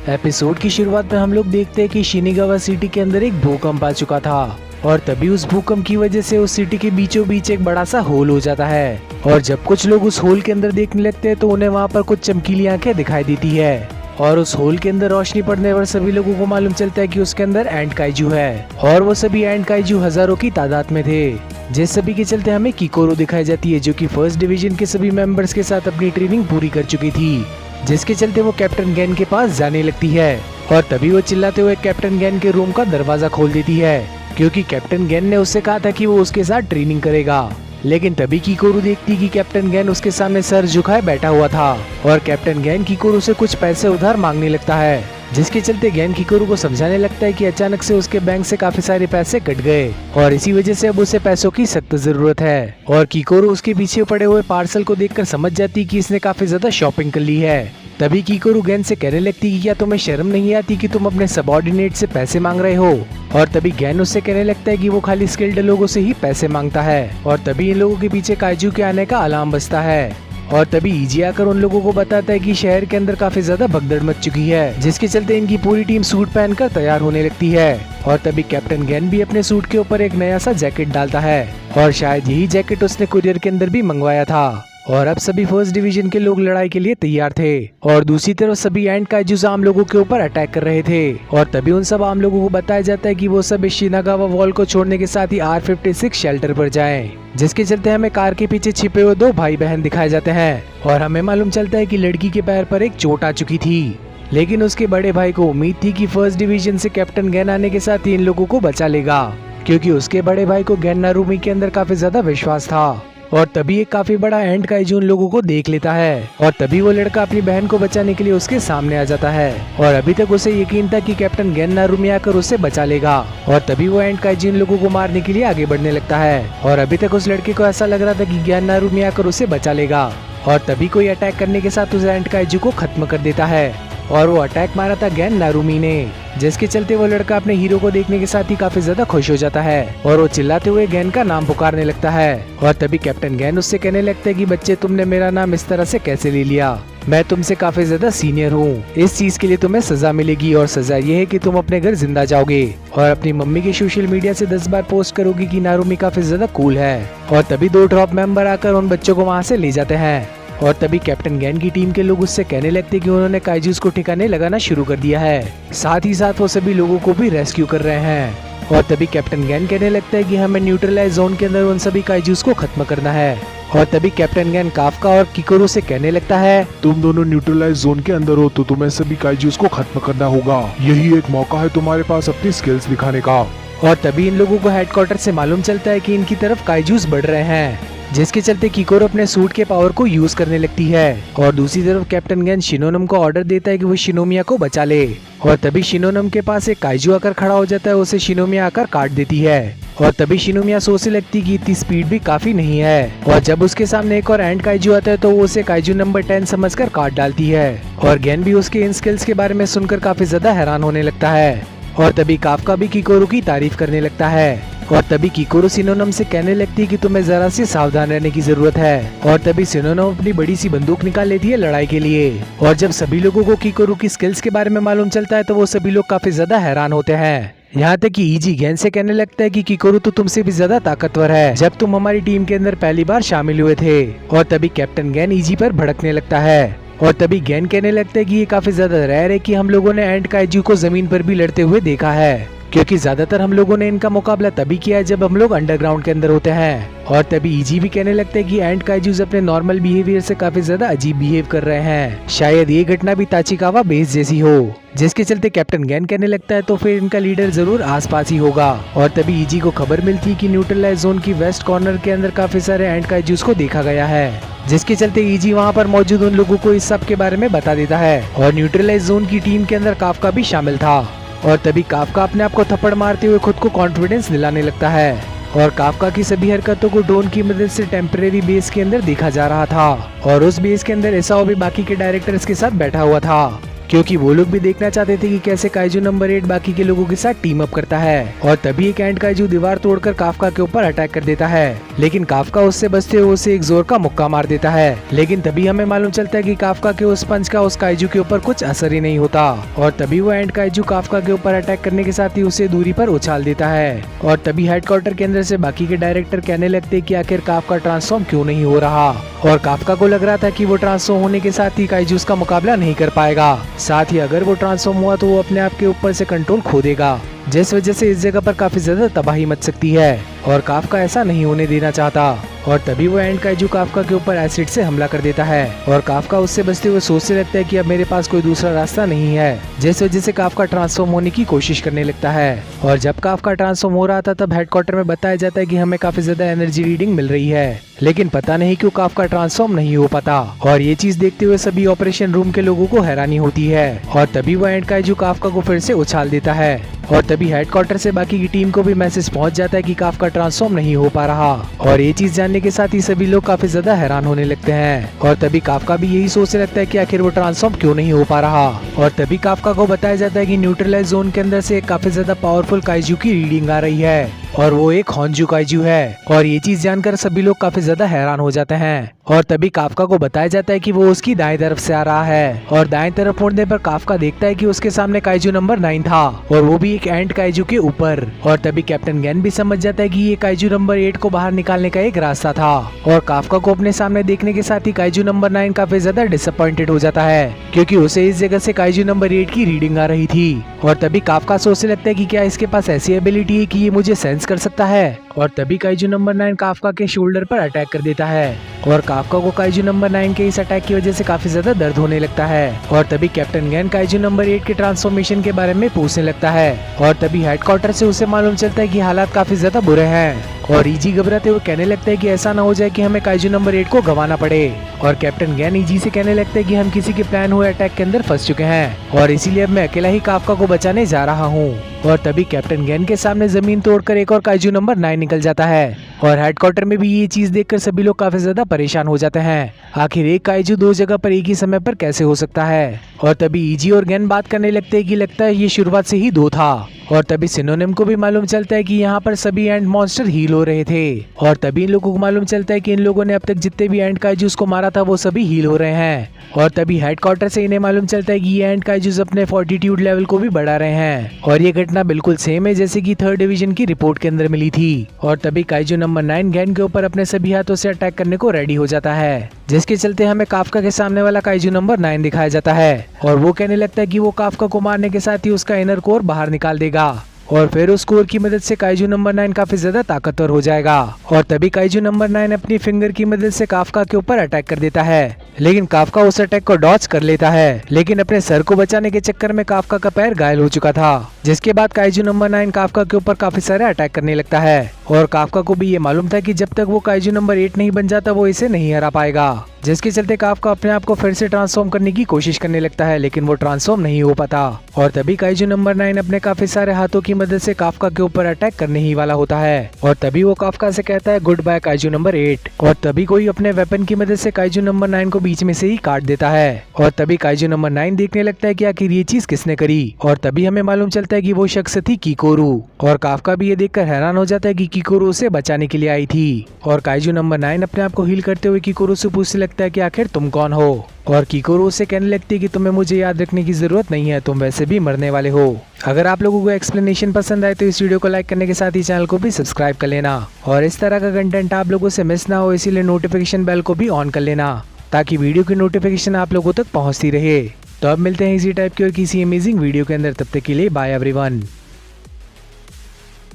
Episode की शुरुआत में हम लोग देखते हैं कि शिनिगावा सिटी के अंदर एक भूकंप आ चुका था और तभी उस भूकंप की वजह से उस सिटी के बीचों बीच एक बड़ा सा होल हो जाता है। और जब कुछ लोग उस होल के अंदर देखने लगते हैं तो उन्हें वहाँ पर कुछ चमकीली आंखें दिखाई देती है और उस होल के अंदर रोशनी पड़ने पर सभी लोगों को मालूम चलता है कि उसके अंदर एंट काइजू है और वो सभी एंट काइजू हजारों की तादाद में थे। जिस सभी के चलते हमें किकोरो दिखाई जाती है जो कि फर्स्ट डिवीजन के सभी मेंबर्स के साथ अपनी ट्रेनिंग पूरी कर चुकी थी, जिसके चलते वो कैप्टन गैन के पास जाने लगती है और तभी वो चिल्लाते हुए कैप्टन गैन के रूम का दरवाजा खोल देती है क्योंकि कैप्टन गैन ने उससे कहा था कि वो उसके साथ ट्रेनिंग करेगा। लेकिन तभी किकोरू देखती कि कैप्टन गैन उसके सामने सर झुकाए बैठा हुआ था और कैप्टन गैन किकोरू से कुछ पैसे उधार मांगने लगता है, जिसके चलते गैन किकोरू को समझाने लगता है कि अचानक से उसके बैंक से काफी सारे पैसे कट गए और इसी वजह से अब उसे पैसों की सख्त जरूरत है। और किकोरू उसके पीछे पड़े हुए पार्सल को देखकर समझ जाती कि इसने काफी ज्यादा शॉपिंग कर ली है। तभी किकोरू गैन से कहने लगती कि क्या तुम्हें शर्म नहीं आती कि तुम अपने सबऑर्डिनेट से पैसे मांग रहे हो। और तभी गैन उससे कहने लगता है कि वो खाली स्किल्ड लोगों से ही पैसे मांगता है और तभी इन लोगों के पीछे काइजू के आने का अलार्म बजता है और तभी इजी आकर उन लोगों को बताता है कि शहर के अंदर काफी ज्यादा भगदड़ मच चुकी है, जिसके चलते इनकी पूरी टीम सूट पहनकर तैयार होने लगती है। और तभी कैप्टन गैन भी अपने सूट के ऊपर एक नया सा जैकेट डालता है और शायद यही जैकेट उसने कुरियर के अंदर भी मंगवाया था। और अब सभी फर्स्ट डिवीजन के लोग लड़ाई के लिए तैयार थे और दूसरी तरफ सभी एंट काइजूस आम लोगों के ऊपर अटैक कर रहे थे और तभी उन सब आम लोगों को बताया जाता है कि वो सब इस शिनागावा वॉल को छोड़ने के साथ ही R56 शेल्टर पर जाएं, जिसके चलते हमें कार के पीछे छिपे हुए दो भाई बहन दिखाए जाते हैं और हमें मालूम चलता है कि लड़की के पैर पर एक चोट आ चुकी थी, लेकिन उसके बड़े भाई को उम्मीद थी कि फर्स्ट डिवीजन से कैप्टन गैन आने के साथ ही इन लोगों को बचा लेगा क्योंकि उसके बड़े भाई को गैन नारुमी के अंदर काफी ज्यादा विश्वास था। और तभी एक काफी बड़ा एंट काइजू उन लोगों को देख लेता है और तभी वो लड़का अपनी बहन को बचाने के लिए उसके सामने आ जाता है और अभी तक उसे यकीन था कि कैप्टन गैन नारुमी आकर उसे बचा लेगा। और तभी वो एंट काइजू उन लोगों को मारने के लिए आगे बढ़ने लगता है और अभी तक उस लड़के को ऐसा लग रहा था कि गैन नारुमी आकर उसे बचा लेगा और तभी कोई अटैक करने के साथ उस एंट काइजू को खत्म कर देता है और वो अटैक मारा था गैन नारुमी ने, जिसके चलते वो लड़का अपने हीरो को देखने के साथ ही काफी ज्यादा खुश हो जाता है और वो चिल्लाते हुए गैन का नाम पुकारने लगता है। और तभी कैप्टन गैन उससे कहने लगता है कि बच्चे तुमने मेरा नाम इस तरह से कैसे ले लिया, मैं तुमसे काफी ज्यादा सीनियर हूँ, इस चीज के लिए तुम्हें सजा मिलेगी और सजा ये है कि तुम अपने घर जिंदा जाओगे और अपनी मम्मी के सोशल मीडिया से 10 बार पोस्ट करोगी कि नारुमी काफी ज्यादा कूल है। और तभी दो ड्रॉप मेंबर आकर उन बच्चों को वहाँ से ले जाते हैं और तभी कैप्टन गैन की टीम के लोग उससे कहने लगते कि उन्होंने काइजूस को ठिकाने लगाना शुरू कर दिया है, साथ ही साथ वो सभी लोगों को भी रेस्क्यू कर रहे हैं। और तभी कैप्टन गैन कहने लगता है कि हमें न्यूट्रलाइज जोन के अंदर उन सभी काइजूस को खत्म करना है। और तभी कैप्टन गैन काफका और किकोरू से कहने लगता है तुम दोनों न्यूट्रलाइज जोन के अंदर हो तो तुम्हें सभी काइजूस को खत्म करना होगा, यही एक मौका है तुम्हारे पास अपनी स्किल्स दिखाने का। और तभी इन लोगों को हेडक्वार्टर से मालूम चलता है कि इनकी तरफ काइजूस बढ़ रहे हैं, जिसके चलते किकोरो अपने सूट के पावर को यूज करने लगती है और दूसरी तरफ कैप्टन गैन शिनोनम को ऑर्डर देता है कि वो शिनोमिया को बचा ले। और तभी शिनोनम के पास एक काइजू आकर खड़ा हो जाता है, उसे शिनोमिया आकर काट देती है और तभी शिनोमिया सोचने लगती कि इतनी स्पीड भी काफी नहीं है और जब उसके सामने एक और एंट काइजू आता है तो वो उसे काइजू नंबर 10 समझकर काट डालती है और गैन भी उसके इन स्किल्स के बारे में सुनकर काफी ज्यादा हैरान होने लगता है। और तभी काफका भी किकोरू की तारीफ करने लगता है और तभी किकोरू शिनोनम से कहने लगती है कि तुम्हें जरा सी सावधान रहने की जरूरत है। और तभी शिनोनम अपनी बड़ी सी बंदूक निकाल लेती है लड़ाई के लिए और जब सभी लोगों को किकोरू की स्किल्स के बारे में मालूम चलता है तो वो सभी लोग काफी ज्यादा हैरान होते हैं। यहाँ तक कि इजी गैन से कहने लगता है कि किकोरू तो तुमसे भी ज्यादा ताकतवर है जब तुम हमारी टीम के अंदर पहली बार शामिल हुए थे। और तभी कैप्टन गैन इजी पर भड़कने लगता है और तभी गैन कहने लगता है कि ये काफी ज्यादा रेयर है कि हम लोगों ने एंट काइजू को जमीन पर भी लड़ते हुए देखा है, क्योंकि ज्यादातर हम लोगों ने इनका मुकाबला तभी किया है जब हम लोग अंडरग्राउंड के अंदर होते हैं। और तभी इजी भी कहने लगता है कि एंट काइजूस अपने नॉर्मल बिहेवियर से काफी ज्यादा अजीब बिहेव कर रहे हैं, शायद ये घटना भी ताचिकावा बेस जैसी हो, जिसके चलते कैप्टन गैन कहने लगता है तो फिर इनका लीडर जरूर आसपास ही होगा। और तभी इजी को खबर मिलती है कि न्यूट्रलाइज जोन की वेस्ट कॉर्नर के अंदर काफी सारे एंट काइजूस को देखा गया है, जिसके चलते इजी वहाँ पर मौजूद उन लोगों को इस सब के बारे में बता देता है। और न्यूट्रलाइज जोन की टीम के अंदर काफका भी शामिल था और तभी काफका अपने आप को थप्पड़ मारते हुए खुद को कॉन्फिडेंस दिलाने लगता है और काफका की सभी हरकतों को ड्रोन की मदद से टेम्परेरी बेस के अंदर देखा जा रहा था और उस बेस के अंदर एसाओ भी बाकी के डायरेक्टर्स के साथ बैठा हुआ था, क्योंकि वो लोग भी देखना चाहते थे कि कैसे काइजू नंबर 8 बाकी के लोगों के साथ टीम अप करता है। और तभी एक एंड काइजू दीवार तोड़कर काफका के ऊपर अटैक कर देता है, लेकिन काफका उससे बचते हुए उसे एक जोर का मुक्का मार देता है। लेकिन तभी हमें मालूम चलता है कि काफका के उस पंच का उस काइजू के ऊपर कुछ असर ही नहीं होता। और तभी वो एंड काइजू काफका के ऊपर अटैक करने के साथ ही उसे दूरी पर उछाल देता है। और तभी हेडक्वार्टर के अंदर से बाकी के डायरेक्टर कहने लगते कि आखिर काफका ट्रांसफॉर्म क्यों नहीं हो रहा। और काफका को लग रहा था कि वो ट्रांसफॉर्म होने के साथ ही काइजूस का मुकाबला नहीं कर पाएगा, साथ ही अगर वो ट्रांसफॉर्म हुआ तो वो अपने आप के ऊपर से कंट्रोल खो देगा, जिस वजह से इस जगह पर काफी ज्यादा तबाही मच सकती है। और काफका ऐसा नहीं होने देना चाहता। और तभी वो एंड काइजू काफका के ऊपर एसिड से हमला कर देता है और काफका उससे बचते हुए सोचने लगता है कि अब मेरे पास कोई दूसरा रास्ता नहीं है, जिस वजह से काफका ट्रांसफॉर्म होने की कोशिश करने लगता है। और जब काफका ट्रांसफॉर्म हो रहा था तब हेडक्वार्टर में बताया जाता है कि हमें काफी ज्यादा एनर्जी रीडिंग मिल रही है, लेकिन पता नहीं क्यों काफका ट्रांसफॉर्म नहीं हो पाता। और ये चीज देखते हुए सभी ऑपरेशन रूम के लोगों को हैरानी होती है। और तभी वो एंड काइजू काफका को फिर से उछाल देता है। और तभी हेडक्वार्टर से बाकी की टीम को भी मैसेज पहुंच जाता है कि काफका ट्रांसफॉर्म नहीं हो पा रहा। और ये चीज जानने के साथ ही सभी लोग काफी ज्यादा हैरान होने लगते हैं। और तभी काफका भी यही सोचने लगता है कि आखिर वो ट्रांसफॉर्म क्यों नहीं हो पा रहा। और तभी काफका को बताया जाता है कि न्यूट्रलाइज जोन के अंदर से एक काफी ज्यादा पावरफुल काइजू की रीडिंग आ रही है और वो एक होंजू काइजू है। और ये चीज जानकर सभी लोग काफी ज्यादा हैरान हो जाते हैं। और तभी काफका को बताया जाता है कि वो उसकी दाएं तरफ से आ रहा है। और दाएं तरफ मुड़ने पर काफका देखता है कि उसके सामने काइजू नंबर 9 था और वो भी एक एंड काइजू के ऊपर। और तभी कैप्टन गैन भी समझ जाता है कि ये काइजू नंबर 8 को बाहर निकालने का एक रास्ता था। और काफका को अपने सामने देखने के साथ ही काइजू नंबर 9 काफी ज्यादा डिसअपॉइंटेड हो जाता है, क्योंकि उसे इस जगह से काइजू नंबर 8 की रीडिंग आ रही थी। और तभी काफका सोचने लगता है कि क्या इसके पास ऐसी एबिलिटी है कि ये मुझे सेंस कर सकता है। और तभी काइजू नंबर 9 काफका के शोल्डर पर अटैक कर देता है और काफका को काइजू नंबर 9 के इस अटैक की वजह से काफी ज्यादा दर्द होने लगता है। और तभी कैप्टन गैन काइजू नंबर 8 के ट्रांसफॉर्मेशन के बारे में पूछने लगता है। और तभी हेडक्वार्टर से उसे मालूम चलता है कि हालात काफी ज्यादा बुरे हैं। और इजी घबराते हुए कहने लगता है कि ऐसा ना हो जाए कि हमें काइजू नंबर 8 को गंवाना पड़े। और कैप्टन गैन इजी से कहने लगता है कि हम किसी के प्लान हुए अटैक के अंदर फंस चुके हैं और इसीलिए अब मैं अकेला ही काफका को बचाने जा रहा हूँ। और तभी कैप्टन गैन के सामने जमीन तोड़कर एक और काइजू नंबर 9 निकल जाता है। और हेडक्वार्टर में भी ये चीज देखकर सभी लोग काफी ज्यादा परेशान हो जाते हैं। आखिर एक काइजू दो जगह पर एक ही समय पर कैसे हो सकता है। और तभी इजी और गैन बात करने लगते हैं कि लगता है ये शुरुआत से ही 2 था। और तभी सिनोनिम को भी मालूम चलता है कि यहाँ पर सभी एंड मॉन्स्टर हील हो रहे थे। और तभी इन लोगों को मालूम चलता है कि इन लोगों ने अब तक जितने भी एंड काइजूस को मारा था वो सभी हील हो रहे हैं। और तभी हेडक्वार्टर से इन्हें मालूम चलता है कि ये एंड काइजूस अपने फोर्टिट्यूड लेवल को भी बढ़ा रहे हैं। और ये घटना बिल्कुल सेम है जैसे कि 3rd डिवीजन की रिपोर्ट के अंदर मिली थी। और तभी काइजू नंबर 9 गैन के ऊपर अपने सभी हाथों से अटैक करने को रेडी हो जाता है, जिसके चलते हमें काफका के सामने वाला काइजू नंबर 9 दिखाया जाता है। और वो कहने लगता है कि वो काफका को मारने के साथ ही उसका इनर कोर बाहर निकाल देगा और फिर उस कोर की मदद से काइजू नंबर 9 काफी ज्यादा ताकतवर हो जाएगा। और तभी काइजू नंबर 9 अपनी फिंगर की मदद से काफका के ऊपर अटैक कर देता है, लेकिन काफका उस अटैक को डॉच कर लेता है। लेकिन अपने सर को बचाने के चक्कर में काफका का पैर घायल हो चुका था, जिसके बाद काइजू नंबर 9 काफका के ऊपर काफी सारे अटैक करने लगता है। और काफका को भी ये मालूम था कि जब तक वो काइजू नंबर 8 नहीं बन जाता वो इसे नहीं हरा पाएगा, जिसके चलते काफका अपने आप को फिर से ट्रांसफॉर्म करने की कोशिश करने लगता है, लेकिन वो ट्रांसफॉर्म नहीं हो पाता। और तभी काइजू नंबर 9 अपने काफी सारे हाथों की मदद से काफका के ऊपर अटैक करने ही वाला होता है। और तभी वो काफका से कहता है गुड बाय काइजू नंबर 8। और तभी कोई अपने वेपन की मदद से काइजू नंबर 9 को बीच में से ही काट देता है। और तभी काइजू नंबर 9 देखने लगता है कि आखिर ये चीज किसने करी। और तभी हमें मालूम चलता है कि वो शख्स थी किकोरू। और काफका भी ये देखकर हैरान हो जाता है कि किकोरू उसे बचाने के लिए आई थी। और काइजू नंबर 9 अपने आप को हील करते हुए किकोरू से पूछने लगता है कि आखिर तुम कौन हो। और किकोरू से कहने लगती है कि तुम्हें मुझे याद रखने की जरूरत नहीं है, तुम वैसे भी मरने वाले हो। अगर आप लोगों को एक्सप्लेनेशन पसंद आए तो इस वीडियो को लाइक करने के साथ ही चैनल को भी सब्सक्राइब कर लेना। और इस तरह का कंटेंट आप लोगों से मिस ना हो, इसीलिए नोटिफिकेशन बेल को भी ऑन कर लेना ताकि वीडियो की नोटिफिकेशन आप लोगों तक पहुंचती रहे। तो अब मिलते हैं इसी टाइप की और किसी अमेजिंग वीडियो के अंदर, तब तक के लिए बाय एवरीवन।